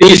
30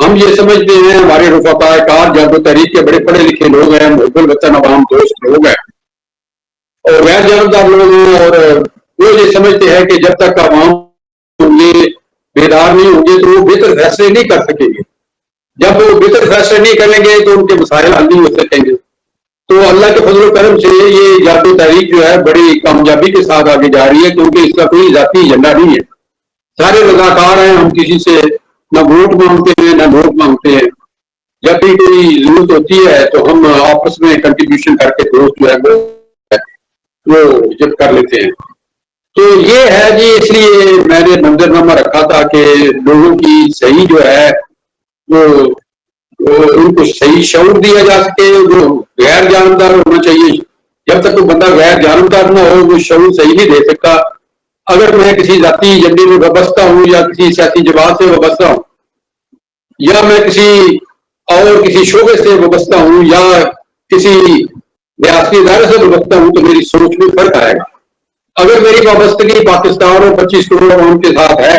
ہم یہ سمجھتے ہیں ہمارے رفقائے کار جد و تحریک کے بڑے پڑھے لکھے لوگ ہیں، محب الوطن عوام دوست لوگ ہیں اور غیر جانبدار لوگ ہیں، اور وہ یہ سمجھتے ہیں کہ جب تک عوام ہوں گے بیدار نہیں ہوں گے تو وہ بہتر فیصلے نہیں کر سکیں گے. جب وہ بہتر فیصلے نہیں کریں گے تو ان کے مسائل حل نہیں ہو سکیں گے. تو اللہ کے فضل و کرم سے یہ جد و تحریک جو ہے بڑی کامیابی کے ساتھ آگے جا رہی ہے، کیونکہ اس کا کوئی ذاتی ایجنڈا نہیں ہے. سارے رضاکار ہیں، ہم کسی سے نہ ووٹ مانگتے ہیں نہ نوٹ مانگتے ہیں. جب بھی کوئی ضرورت ہوتی ہے تو ہم آپس میں کنٹریبیوشن کر کے دوست جو ہے وہ جب کر لیتے ہیں. تو یہ ہے جی، اس لیے میں نے منظرنامہ رکھا تھا کہ لوگوں کی صحیح جو ہے وہ ان کو صحیح شعور دیا جا سکے. وہ غیر جانبدار ہونا چاہیے. جب تک کوئی بندہ غیر جانبدار نہ ہو وہ شعور صحیح نہیں دے سکتا. اگر میں کسی ذاتی ایجنڈے میں وابستہ ہوں یا کسی سیاسی جماعت سے وابستہ ہوں یا میں کسی شعبے سے وابستہ ہوں یا کسی ریاستی ادارے سے وابستہ ہوں تو میری سوچ میں فرق آئے گا. اگر میری وابستگی پاکستان اور 25 کروڑ عوام کے ساتھ ہے،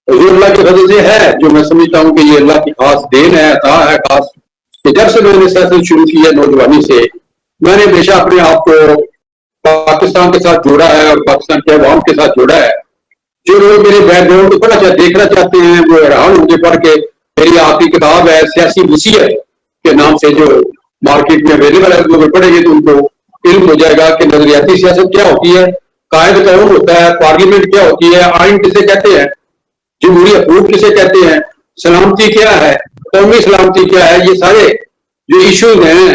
حضور اللہ کی فضل سے ہے، جو میں سمجھتا ہوں کہ یہ اللہ کی خاص دین ہے، عطا ہے خاص. کہ جب سے میں نے سیاست شروع کی ہے نوجوانی سے، میں نے ہمیشہ اپنے آپ کو پاکستان کے ساتھ جوڑا ہے اور پاکستان کے عوام کے ساتھ جوڑا ہے. جو لوگ میرے بیک گراؤنڈ کو دیکھنا چاہتے ہیں وہ حیران ہوں گے پڑھ کے. میری آپ کی کتاب ہے سیاسی وصیت کے نام سے، جو مارکیٹ میں اویلیبل ہے، وہ پڑھیں گے تو ان کو علم ہو جائے گا کہ نظریاتی سیاست کیا ہوتی ہے، قائد کون ہوتا ہے، پارلیمنٹ کیا ہوتی ہے، آئین کسے کہتے ہیں، جمہوری حقوق کسے کہتے ہیں، سلامتی کیا ہے، قومی سلامتی کیا ہے. یہ سارے جو ایشوز ہیں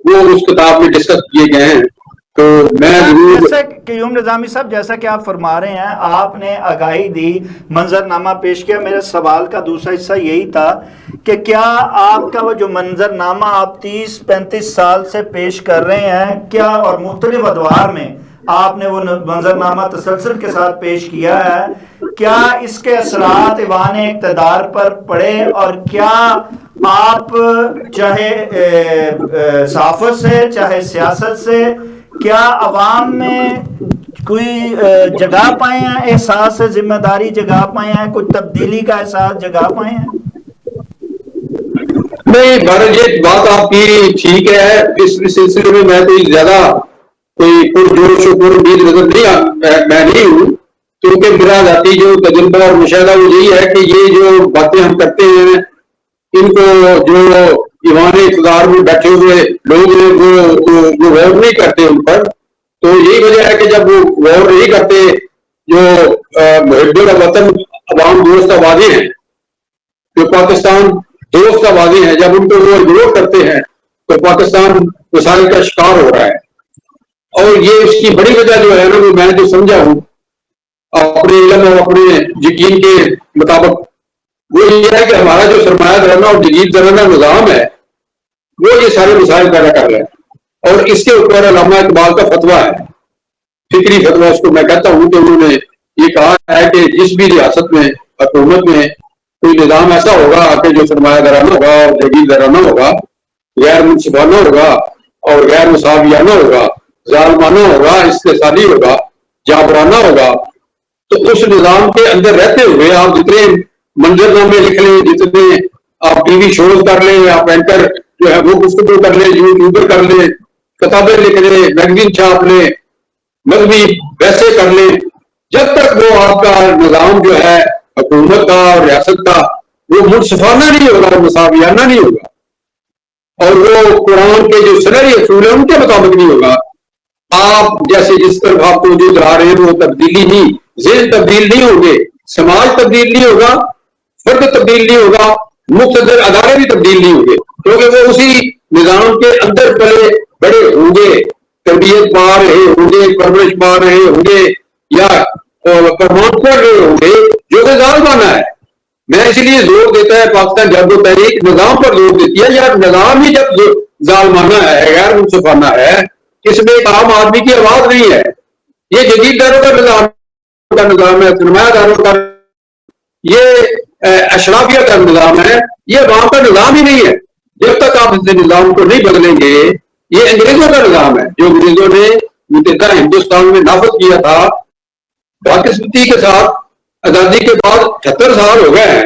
وہ اس کتاب میں ڈسکس کیے گئے ہیں. تو میں ضرور جیسا قیوم نظامی صاحب، جیسا کہ آپ فرما رہے ہیں، آپ نے آگاہی دی، منظرنامہ پیش کیا. میرے سوال کا دوسرا حصہ یہی تھا کہ کیا آپ کا وہ جو منظرنامہ آپ 30-35 سال سے پیش کر رہے ہیں، کیا اور مختلف ادوار میں آپ نے وہ منظرنامہ تسلسل کے ساتھ پیش کیا ہے، کیا اس کے اثرات ایوان اقتدار پر پڑے، اور کیا آپ چاہے صحافت سے چاہے سیاست سے کیا عوام میں کوئی جگہ پائے ہیں، احساس ذمہ داری جگہ پائے ہیں، کوئی تبدیلی کا احساس جگہ پائے ہیں؟ نہیں بھارت، یہ بات آپ کی ٹھیک ہے. اس سلسلے میں میں کوئی زیادہ کوئی پرجوش و پرامید نظر میں نہیں ہوں، کیونکہ میرا ذاتی جو تجربہ اور مشاہدہ وہ یہی ہے کہ یہ جو باتیں ہم کرتے ہیں ان کو جو ایوان اقتدار میں بیٹھے ہوئے لوگ ہیں وہ غور نہیں کرتے ان پر. تو یہی وجہ ہے کہ جب وہ غور نہیں کرتے، جو محب الوطن عوام دوست آوازیں ہیں، جو پاکستان دوست آوازیں ہیں، جب ان کو وہ اگنور کرتے ہیں تو پاکستان مسائل کا شکار ہو رہا ہے. اور یہ اس کی بڑی وجہ جو ہے نا، وہ میں جو سمجھا ہوں اپنے علم اور اپنے یقین کے مطابق، وہ یہ ہے کہ ہمارا جو سرمایہ دارانہ اور جدید زمانہ نظام ہے وہ یہ سارے مسائل پیدا کر رہے ہیں. اور اس کے اوپر علامہ اقبال کا فتویٰ ہے، فکری فتویٰ اس کو میں کہتا ہوں، کہ انہوں نے یہ کہا ہے کہ جس بھی ریاست میں حکومت میں کوئی نظام ایسا ہوگا کہ جو سرمایہ دارانہ ہوگا اور جدید زمانہ ہوگا، غیر منصفانہ ہوگا اور غیر مساویانہ ہوگا، ظالمانہ ہوگا، استحصالی ہوگا، جابرانہ ہوگا، تو اس نظام کے اندر رہتے ہوئے آپ جتنے منظرنامے لکھ لیں، جتنے آپ ٹی وی شوز کر لیں، آپ اینکر جو ہے وہ گفتگو کر لیں، یوٹیوبر کر لیں، کتابیں لکھ لیں، میگزین چھاپ لیں، مذہبی ویسے کر لیں، جب تک وہ آپ کا نظام جو ہے حکومت کا اور ریاست کا وہ منصفانہ نہیں ہوگا، مساویانہ نہیں ہوگا، اور وہ قرآن کے جو شرعی اصول ہیں ان کے مطابق نہیں ہوگا، آپ جیسے جس طرف آپ کو جو جا رہے ہیں وہ تبدیلی نہیں، ذہن تبدیل نہیں ہوں گے، سماج تبدیل نہیں ہوگا، فرد تبدیل نہیں ہوگا، مقتدر ادارے بھی تبدیل نہیں ہوں گے، کیونکہ وہ اسی نظام کے اندر پلے بڑے ہوں گے، تربیت پا رہے ہوں گے، پرورش پا رہے ہوں گے، یا فرمان پڑھ رہے ہوں گے، جو کہ ظالمانہ ہے. میں اس لیے زور دیتا ہے پاکستان جد و تحریک نظام پر زور دیتی ہے. یار نظام ہی جب ظالمانہ ہے، غیر منصفانہ ہے، اس میں ایک عام آدمی کی آواز نہیں ہے. یہ جدید داروں کا نظام ہے، سرمایہ داروں کا، یہ اشرافیہ کا نظام ہے، یہ عوام کا نظام ہی نہیں ہے. جب تک آپ اس نظام کو نہیں بدلیں گے، یہ انگریزوں کا نظام ہے جو انگریزوں نے متحدہ ہندوستان میں نافذ کیا تھا باقسمتی کے ساتھ. آزادی کے بعد 78 سال ہو گئے ہیں.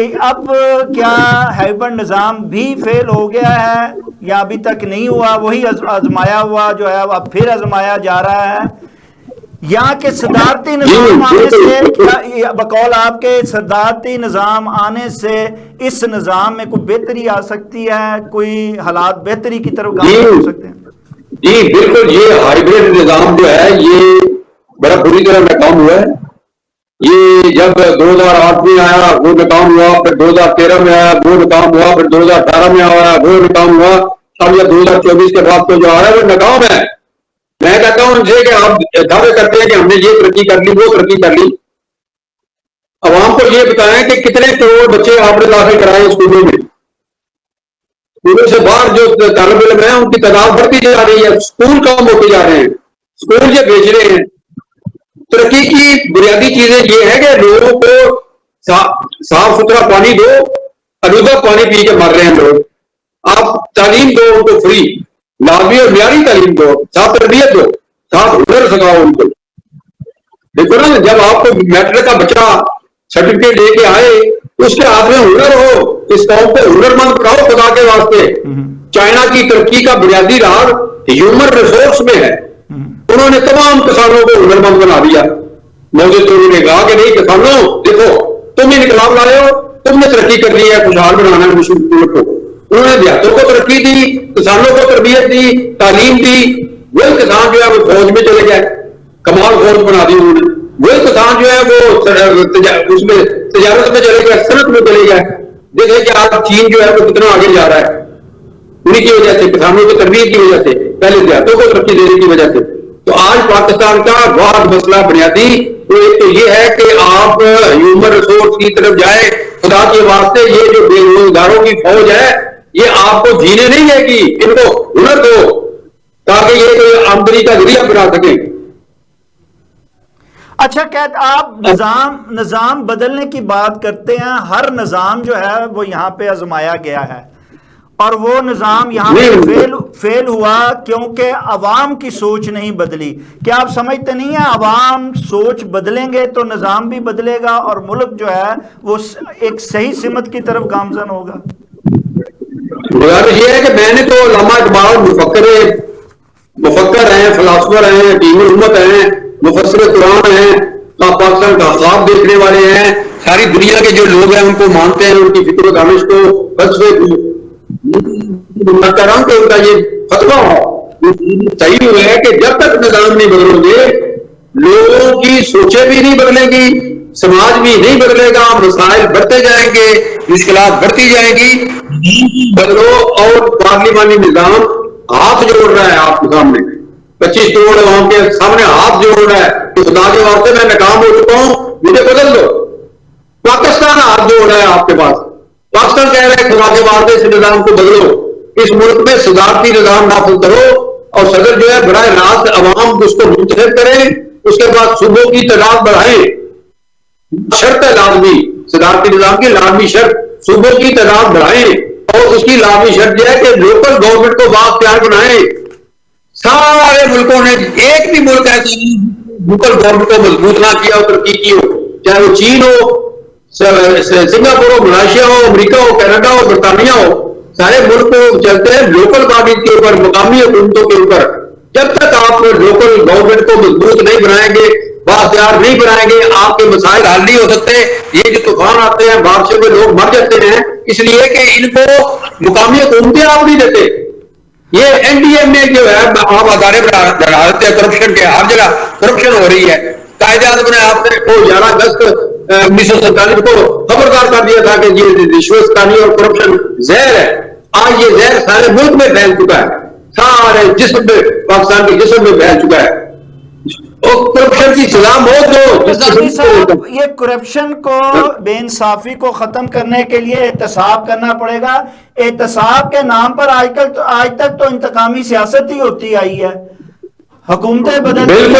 کہ اب کیا ہائبرڈ نظام بھی فیل ہو گیا ہے یا ابھی تک نہیں ہوا، وہی آزمایا ہوا جو ہے اب پھر آزمایا جا رہا ہے، یا کہ صدارتی نظام آنے سے، بقول آپ کے صدارتی نظام آنے سے اس نظام میں کوئی بہتری آ سکتی ہے، کوئی حالات بہتری کی طرف گامزن ہو سکتے ہیں؟ جی بالکل، یہ ہائبرڈ نظام جو ہے یہ بڑا بری طرح ناکام ہوا ہے. یہ جب 2008 میں آیا وہ ناکام ہوا، پھر 2013 میں آیا وہ ناکام ہوا، پھر 2018 میں آیا وہ ناکام ہوا، اب یہ 2024 کے بعد تو جو آ رہا ہے وہ ناکام ہے. میں کہتا ہوں ان سے کہ آپ دعوے کرتے ہیں کہ ہم نے یہ ترقی کر لی وہ ترقی کر لی، عوام کو یہ بتائیں کہ کتنے کروڑ بچے آپ نے داخل کرائے اسکولوں میں، اسکولوں سے باہر جو طالب علم ہیں ان کی تعداد بڑھتی جا رہی ہے، اسکول کم ہوتے جا رہے ہیں، اسکول یہ بیچ رہے ہیں. ترقی کی بنیادی چیزیں یہ ہے کہ لوگوں کو صاف ستھرا پانی دو، آلودہ پانی پی کے مر رہے ہیں لوگ. آپ تعلیم دو ان کو فری، لازمی اور معیاری تعلیم دو، ساتھ تربیت دو، ساتھ ہنر سکھاؤ ان کو. دیکھو نا، جب آپ کو میٹرک کا بچہ سرٹیفکیٹ لے کے آئے اس کے ہاتھ میں ہنر ہو، اس قوم کو ہنر مند بناؤ خدا کے واسطے. چائنا کی ترقی کا بنیادی راز ہیومن ریسورس میں ہے. انہوں نے تمام کسانوں کو ہنر مند بنا دیا. موجود تو انہوں نے کہا کہ نہیں کسانوں دیکھو تم ہی انقلاب لائے ہو، تم نے ترقی کر لی ہے، خوشحال بنانا ہے ملک کو. انہوں نے دیہاتوں کو ترقی دی، کسانوں کو تربیت دی، تعلیم دی. وہی کسان جو ہے وہ فوج میں چلے گئے، کمال فوج بنا دی انہوں نے. وہی کسان جو ہے وہ اس میں تجارت میں چلے گئے، صنعت میں چلے گئے. دیکھیں کہ آج چین جو ہے وہ کتنا آگے جا رہا ہے انہیں کی وجہ سے، کسانوں کی تربیت کی وجہ سے، پہلے دیہاتوں کو ترقی دینے کی وجہ سے. تو آج پاکستان کا واحد مسئلہ بنیادی ایک تو یہ ہے کہ آپ ہیومن ریسورس کی طرف جائیں. خدا کے واسطے یہ جو بے روزگاروں کی فوج ہے یہ آپ کو جینے نہیں دے گی، ان کو ہنر دو تاکہ یہ کوئی آمدنی کا ذریعہ بنا سکیں. اچھا آپ نظام بدلنے کی بات کرتے ہیں، ہر نظام جو ہے وہ یہاں پہ آزمایا گیا ہے اور وہ نظام یہاں پہ فیل ہوا کیونکہ عوام کی سوچ نہیں بدلی. کیا آپ سمجھتے نہیں ہیں عوام سوچ بدلیں گے تو نظام بھی بدلے گا اور ملک جو ہے وہ ایک صحیح سمت کی طرف گامزن ہوگا؟ یہ ہے کہ میں نے تو علامہ اقبال مفکر ہیں، فلاسفر ہیں، حکیم الامت ہیں، مفسر قرآن ہیں، پاکستان کا خواب دیکھنے والے ہیں، ساری دنیا کے جو لوگ ہیں ان کو مانتے ہیں، ان کی فکر و دانش کو فلسفے میں کہہ رہا ہوں کہ ان کا یہ فتویٰ صحیح ہوا ہے کہ جب تک نظام نہیں بدلو گے لوگوں کی سوچیں بھی نہیں بدلیں گی، سماج بھی نہیں بدلے گا، مسائل بڑھتے جائیں گے، مشکلات بڑھتی جائیں گی. بدلو. اور پارلیمانی نظام ہاتھ جوڑ رہا ہے آپ کے سامنے، 25 کروڑ عوام کے سامنے ہاتھ جوڑ رہا ہے کہ خدا کے واسطے میں ناکام ہو چکا ہوں، مجھے بدل دو. پاکستان ہاتھ جوڑ رہا ہے آپ کے پاس. پاکستان کہہ رہا ہے خدا کے واسطے اس نظام کو بدلو، اس ملک میں صدارتی نظام نافذ کرو اور صدر جو ہے براہ راست عوام اس کو منتخب کریں، اس کے بعد صوبوں کی تعداد بڑھائیں. شرط ہے لازمی، صدارتی نظام کی لازمی شرط صوبوں کی تعداد بڑھائیں اور اس کی لازمی شرط یہ ہے کہ لوکل گورنمنٹ کو بااختیار بنائیں. سارے ملکوں نے ایک بھی ملک ایسا نہیں لوکل گورنمنٹ کو مضبوط نہ کیا اور ترقی کی ہو، چاہے وہ چین ہو، سنگاپور ہو، ملائیشیا ہو، امریکہ ہو، کینیڈا ہو، برطانیہ ہو. سارے ملک کو چلتے ہیں لوکل باڈیز کے اوپر، مقامی حکومتوں کے اوپر. جب تک آپ لوکل گورنمنٹ کو مضبوط نہیں بنائیں گے، بااختیار نہیں بنائیں گے، آپ کے مسائل حل نہیں ہو سکتے. یہ جو طوفان آتے ہیں، بارشوں میں لوگ مر جاتے ہیں اس لیے کہ ان کو مقامی حکومتیں آپ نہیں دیتے. یہ این ڈی ایم میں جو ہے آپ ادارے بنا دیتے ہیں کرپشن کے، ہر جگہ کرپشن ہو رہی ہے. قائد اعظم نے آپ کو 11 اگست 1947 کو خبردار کر دیا تھا کہ یہ رشوت ستانی اور کرپشن زہر ہے. آج یہ زہر سارے ملک میں پھیل چکا ہے، سارے جسم میں، پاکستان کے جسم میں پھیل چکا ہے. کرپشن کی سزا موت دو. یہ کرپشن کو، بے انصافی کو ختم کرنے کے لیے احتساب کرنا پڑے گا. احتساب کے نام پر آج تک تو انتقامی سیاست ہی ہوتی آئی ہے، حکومتیں بدلتی ہیں،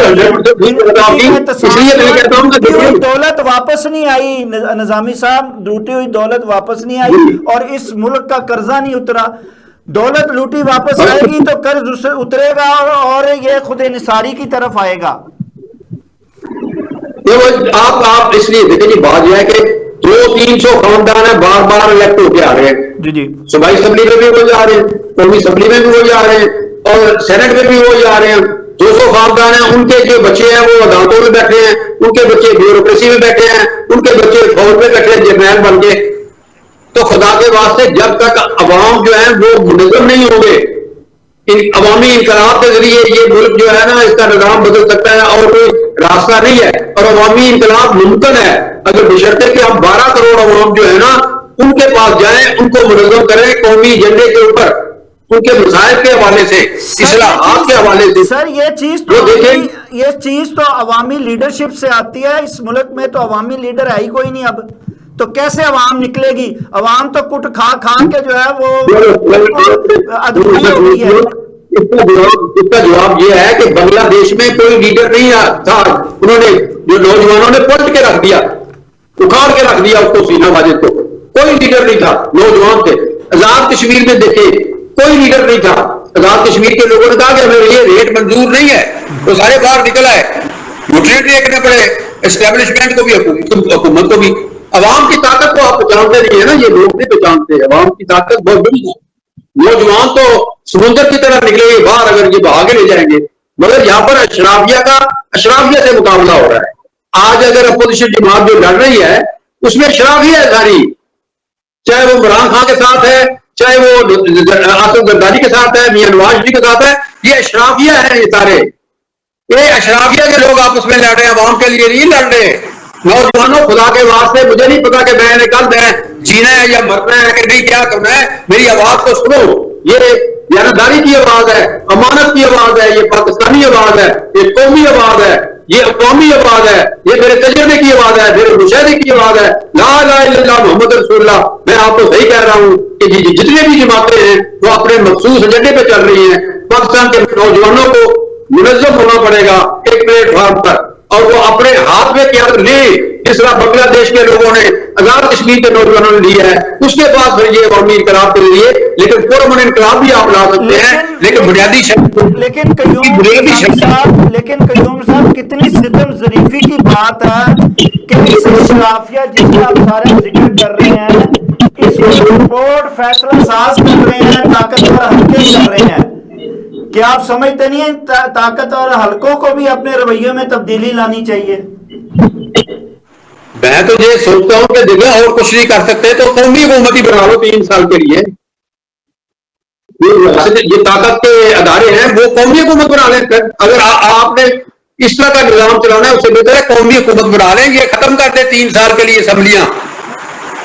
دولت واپس نہیں آئی. نظامی صاحب، لوٹی ہوئی دولت واپس نہیں آئی اور اس ملک کا قرضہ نہیں اترا. دولت لوٹی واپس آئے گی تو قرض اترے گا اور یہ خود انحصاری کی طرف آئے گا. آپ اس لیے دیکھیں جی، بات یہ ہے کہ 200-300 خاندان ہیں بار بار الیکٹ ہو کے آ رہے ہیں. جی جی صوبائی اسمبلی میں بھی وہ جا رہے ہیں, قومی اسمبلی میں بھی وہ جا رہے ہیں, اور سینٹ میں بھی وہ جا رہے ہیں. 200 خاندان ہیں, ان کے جو بچے ہیں وہ عدالتوں میں بیٹھے ہیں, ان کے بچے بیوروکریسی میں بیٹھے ہیں, ان کے بچے فوج میں بیٹھے ہیں جرنیل بن کے. تو خدا کے واسطے جب تک عوام جو ہیں وہ منظم نہیں ہوں گے, عوامی انقلاب کے ذریعے یہ ملک جو ہے نا اس کا نظام بدل سکتا ہے, اور کوئی راستہ نہیں ہے. اور عوامی انقلاب ممکن ہے اگر بشرطے کہ ہم 12 کروڑ عوام جو ہے نا ان کے پاس جائیں, ان کو منظم کریں قومی ایجنڈے کے اوپر, ان کے مسائل کے حوالے سے, اصلاحات کے حوالے سے. سر یہ چیز تو عوامی لیڈرشپ سے آتی ہے. اس ملک میں تو عوامی لیڈر ہے ہی کوئی نہیں اب, تو کیسے عوام نکلے گی؟ عوام تو کٹ کھا کھا کے جو ہے وہ ادھوری ہو گئی ہے. اس کا جواب یہ ہے کہ بنگلہ دیش میں کوئی لیڈر نہیں تھا, انہوں نے جو نوجوانوں نے پلٹ کے رکھ دیا, اکھاڑ کے رکھ دیا اس کو, سینا واجد کو. کوئی لیڈر نہیں تھا, نوجوان تھے. آزاد کشمیر میں دیکھیں کوئی لیڈر نہیں تھا. آزاد کشمیر کے لوگوں نے کہا کہ ہمیں یہ ریٹ منظور نہیں ہے, تو سارے باہر نکل آئے. یوٹیلیٹری دیکھنے پڑے اسٹیبلشمنٹ کو بھی, حکومت کو بھی. عوام کی طاقت کو آپ پہچانتے نہیں ہے نا, یہ لوگ نہیں پہچانتے. عوام کی طاقت بہت بڑی ہے. نوجوان تو سمندر کی طرح نکلے گے باہر اگر یہ بہا کے لے جائیں گے, مگر یہاں پر اشرافیہ سے مقابلہ ہو رہا ہے. آج اگر اپوزیشن جماعت جو لڑ رہی ہے اس میں اشرافیہ ہے ساری, چاہے وہ عمران خان کے ساتھ ہے, چاہے وہ آصف زرداری کے ساتھ ہے, میاں نواز شریف کے ساتھ ہے. یہ اشرافیہ ہیں, یہ سارے یہ اشرافیہ کے لوگ آپس میں لڑ رہے ہیں, عوام کے لیے نہیں لڑ رہے. نوجوانوں خدا کے واسطے مجھے نہیں پتا کہ میں نے کل میں جینا ہے یا مرنا ہے کہ نہیں, کیا کرنا ہے. میری آواز کو سنو, یہ دیانتداری کی آواز ہے, امانت کی آواز ہے, یہ پاکستانی آواز ہے, یہ قومی آواز ہے, یہ اقوامی آواز ہے, یہ میرے تجربے کی آواز ہے, میرے مشاہدے کی آواز ہے. لا الہ الا اللہ محمد رسول اللہ. میں آپ کو صحیح کہہ رہا ہوں کہ جتنے بھی جماعتیں ہیں وہ اپنے مخصوص ایجنڈے پہ چل رہی ہیں. پاکستان کے نوجوانوں کو منظم ہونا پڑے گا ایک پلیٹ فارم پر, اور وہ اپنے ہاتھ میں کیا لے, جس طرح بنگلہ دیش کے لوگوں نے آزاد کشمیر کے نوجوانوں نے لیا ہے. اس کے بعد پھر یہ عوامی انقلاب کے لیے, لیکن پرامن انقلاب بھی آپ لا سکتے ہیں, لیکن بنیادی لیکن قیوم صاحب کتنی ستم ظریفی کی بات ہے کہ اس اشرافیہ جس کا آپ سارے ذکر کر رہے ہیں, اس کو رپورٹ فیصلہ ساز کر رہے ہیں, طاقتور حلقے کر رہے ہیں. کیا آپ سمجھتے نہیں ہیں طاقتور حلقوں کو بھی اپنے رویے میں تبدیلی لانی چاہیے؟ میں تو یہ سوچتا ہوں کہ دیکھیں اور کچھ نہیں کر سکتے تو قومی حکومت ہی بنا لو 3 سال کے لیے. یہ طاقت کے ادارے ہیں وہ قومی حکومت بنا لیں. اگر آپ نے اس طرح کا نظام چلانا ہے اس سے بہتر ہے قومی حکومت بنا لیں. یہ ختم کر دیں 3 سال کے لیے اسمبلیاں,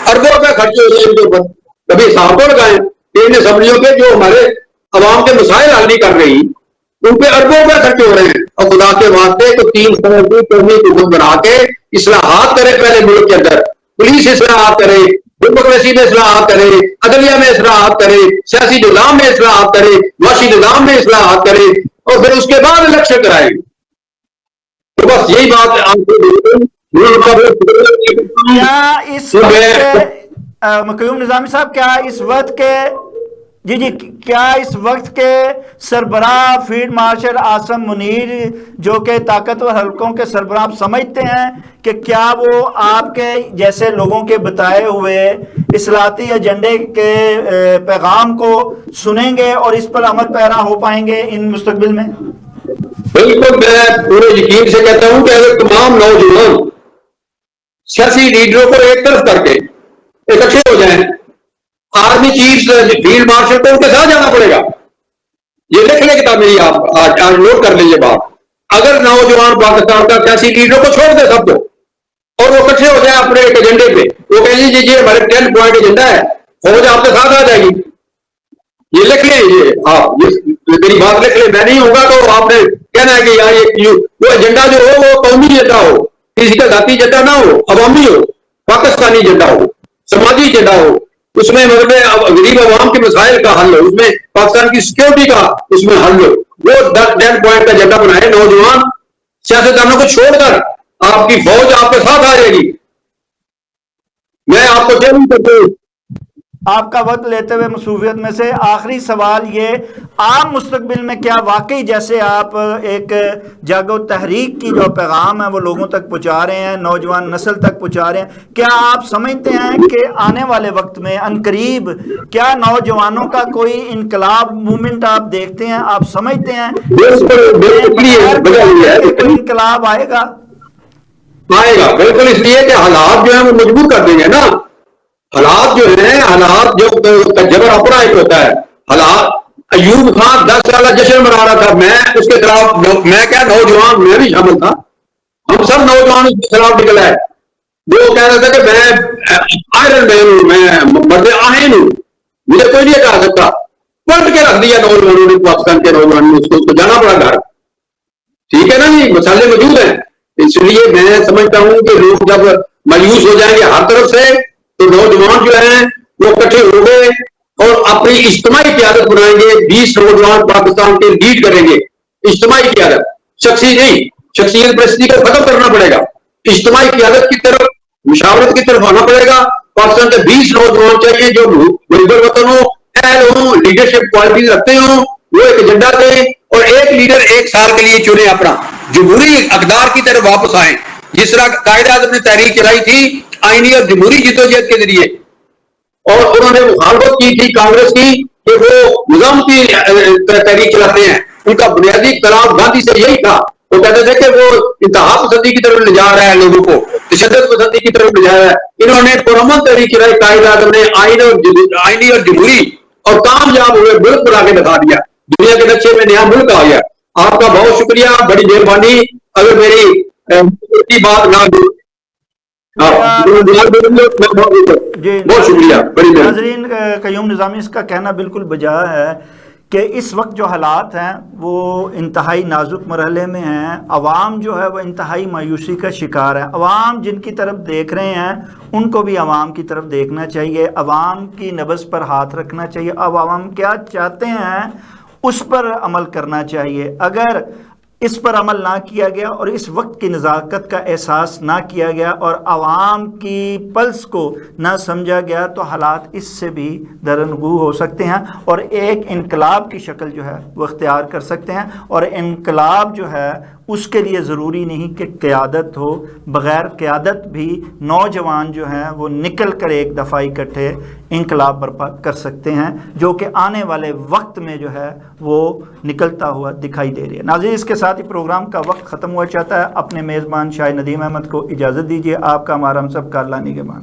اربوں روپے خرچ ہو رہے ہیں ان کے اوپر. کبھی حساب تو لگائیں ان اسمبلیوں کے جو ہمارے عوام کے مسائل حل نہیں کر رہی, ان پہ اربوں روپے خرچ ہو رہے ہیں. اور خدا کے واسطے تو 3 سال کی قومی حکومت بنا کے اصلاحات کرے پہلے ملک کے اندر. پولیس اصلاحات کرے, ڈیموکریسی میں اصلاحات کرے, عدلیہ میں اصلاحات کرے, سیاسی نظام میں اصلاحات کرے, معاشی نظام میں اصلاحات کرے, اور پھر اس کے بعد الیکشن کرائے. تو بس یہی بات قیوم نظامی صاحب, کیا اس وقت کے کیا اس وقت کے سربراہ فیلڈ مارشل عاصم منیر جو کہ طاقتور حلقوں کے سربراہ سمجھتے ہیں کہ کیا وہ آپ کے جیسے لوگوں کے بتائے ہوئے اصلاحاتی ایجنڈے کے پیغام کو سنیں گے اور اس پر عمل پیرا ہو پائیں گے ان مستقبل میں؟ بالکل, میں پورے یقین سے کہتا ہوں کہ اگر تمام نوجوان سیاسی لیڈروں کو ایک طرف کر کے اکٹھے ہو جائیں, آرمی چیف فیلڈ مارشل کو ان کے ساتھ جانا پڑے گا. یہ لکھ لیں کتاب میری, آپ آج نوٹ کر لیجیے بات. اگر نوجوان پاکستان کا سیاسی لیڈروں کو چھوڑ دے سب کو, اور وہ اکٹھے ہو جائیں اپنے ایک ایجنڈے پہ, وہ کہیں گے یہ ہمارے 10 پوائنٹ ایجنڈا ہے, فوج آپ کے ساتھ آ جائے گی. یہ لکھ لیں, یہ آپ میری بات لکھ لیں. میں نہیں ہوگا تو آپ نے کہنا ہے کہ یار وہ ایجنڈا جو ہو وہ قومی ایجنڈا ہو, کسی کا ذاتی ایجنڈا نہ ہو, عوامی ہو, پاکستانی ایجنڈا ہو, سماجی ایجنڈا ہو. اس میں مطلب غریب عوام کے مسائل کا حل ہو, اس میں پاکستان کی سیکورٹی کا اس میں حل ہو. وہ 10 پوائنٹ کا ایجنڈا بنائے. نوجوان سیاستدانوں کو چھوڑ کر آپ کی فوج آپ کے ساتھ آ جائے گی. میں آپ کو چیلنج کرتا ہوں آپ کا وقت لیتے ہوئے مصروفیت میں سے آخری سوال یہ، عام مستقبل میں کیا واقعی جیسے آپ ایک جاگو تحریک کی جو پیغام ہے وہ لوگوں تک پہنچا رہے ہیں، نوجوان نسل تک پہنچا رہے ہیں، کیا آپ سمجھتے ہیں کہ آنے والے وقت میں عنقریب کیا نوجوانوں کا کوئی انقلاب موومنٹ آپ دیکھتے ہیں، آپ سمجھتے ہیں کوئی انقلاب آئے گا؟ آئے گا بالکل، اس لیے کہ حالات جو ہیں وہ مجبور کر دیں گے نا. حالات جو ہیں، حالات جو جبر اپنا ایک ہوتا ہے. حالات ایوب خان 10 سالہ جشن منا رہا تھا، میں اس کے خلاف، میں کیا نوجوان میں بھی شامل تھا، ہم سب نوجوان اس کے خلاف نکل آئے. وہ کہہ رہا تھا کہ میں آئرن مین ہوں، میں مرد آہن ہوں، مجھے کوئی نہیں ہٹا سکتا. پلٹ کے رکھ دیا نوجوانوں نے، پاکستان کے نوجوانوں نے، اس کو جانا پڑا گھر. ٹھیک ہے نا جی، مسئلے موجود ہیں. اس لیے میں سمجھتا ہوں کہ لوگ جب مایوس ہو جائیں گے ہر طرف سے، تو نوجوان جو ہیں وہ اکٹھے ہو گئے اور اپنی اجتماعی قیادت بنائیں گے. 20 نوجوان پاکستان کے لیڈ کریں گے. اجتماعی قیادت، شخصی نہیں، شخصیت پرستی کو ختم کرنا پڑے گا. اجتماعی قیادت کی طرف، مشاورت کی طرف آنا پڑے گا. پاکستان کے 20 نوجوان چاہیے جو محب الوطن ہوں، اہل ہوں، لیڈرشپ کوالٹیز رکھتے ہوں، وہ ایک ایجنڈا دیں اور ایک لیڈر 1 سال کے لیے چنے اپنا، جمہوری اقدار کی طرف واپس آئیں. جس طرح قائد اعظم نے تحریک چلائی تھی آئینی اور جمہوری جدوجہد کے ذریعے، اور انہوں نے مخالفت کی تھی کانگریس کی کہ وہ نظامتی تحریک چلاتے ہیں. ان کا بنیادی کلام گاندھی سے یہی تھا. وہ کہتے تھے کہ وہ انتہا پسندی کی طرف لے جا رہا ہے لوگوں کو، تشدد پسندی کی طرف لے جا رہا ہے. انہوں نے پرامن تحریک چلائی، قائد اعظم نے آئینی اور جمہوری، اور کامیاب ہوئے، ملک بنا کے دکھا دیا. دنیا کے نقشے میں نیا ملک آ گیا. آپ کا بہت شکریہ، بڑی مہربانی. اگر میری بات نہ بہت شکریہ، بڑی مہربانی. ناظرین، قیوم نظامی اس کا کہنا بالکل بجا ہے کہ اس وقت جو حالات ہیں وہ انتہائی نازک مرحلے میں ہیں. عوام جو ہے وہ انتہائی مایوسی کا شکار ہے. عوام جن کی طرف دیکھ رہے ہیں ان کو بھی عوام کی طرف دیکھنا چاہیے، عوام کی نبض پر ہاتھ رکھنا چاہیے. اب عوام کیا چاہتے ہیں اس پر عمل کرنا چاہیے. اگر اس پر عمل نہ کیا گیا اور اس وقت کی نزاکت کا احساس نہ کیا گیا اور عوام کی پلس کو نہ سمجھا گیا تو حالات اس سے بھی درنگو ہو سکتے ہیں اور ایک انقلاب کی شکل جو ہے وہ اختیار کر سکتے ہیں. اور انقلاب جو ہے اس کے لیے ضروری نہیں کہ قیادت ہو، بغیر قیادت بھی نوجوان جو ہیں وہ نکل کر ایک دفعہ اکٹھے انقلاب برپا کر سکتے ہیں، جو کہ آنے والے وقت میں جو ہے وہ نکلتا ہوا دکھائی دے رہی ہے. ناظرین، اس کے ساتھ ہی پروگرام کا وقت ختم ہوا چاہتا ہے. اپنے میزبان شاہ ندیم احمد کو اجازت دیجیے. آپ کا ہمارا ہم سب کا اللہ نگہبان.